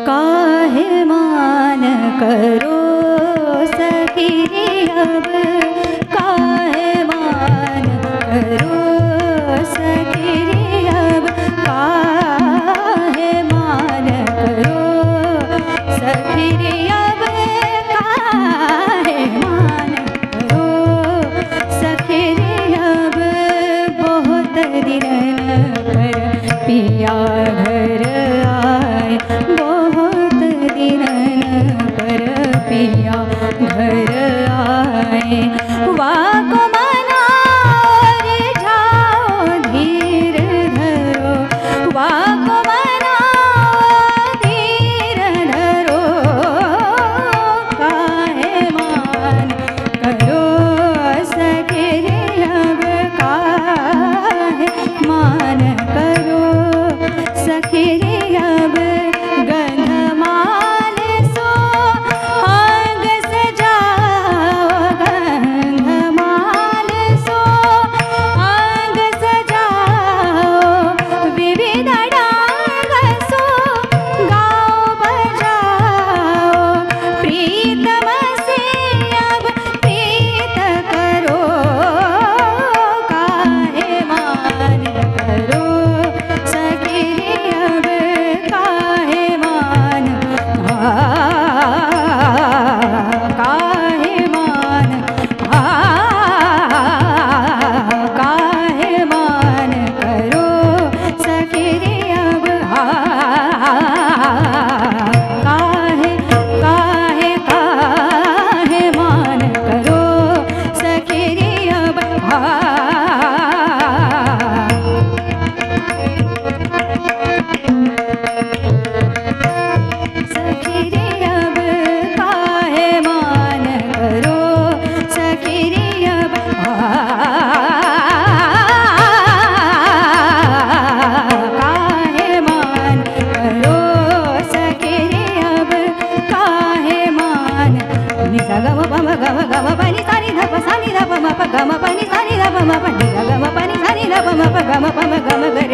काहे मान करो सखी अब, काहे मान करो सखी अब, काहे मान करो सखी अब, काहे मान करो सखी अब। बहुत दिन पर पिया घर आए, बहुत दिन पर पिया घर आए। वाको मनार जाओ धीर धरो, वाको मनार धीर धरो। काहे मान करो सखी अब, काहे मान करो सखी अब। गंधमाल सो अंग सजाओ, गंधमाल सो अंग सजाओ। विविध डांग सो गाओ बजाओ, प्रीतम से अब प्रीत करो। काहे मान करो सखी अब, काहे मान, काहे मान, काहे मान करो सखी अब। काहे काहे काहे मान करो सखी अब। सखी अब काहे मान करो सखी अब। काहे मान करो सखी अब, काहे मान। नि सा ग म प म ग म ग म प नि सा नि ध प सा नि ध प म प ग म प नि सा नि ध प म प नि ग म प नि सा नि ध प म प ग म प म ग म ग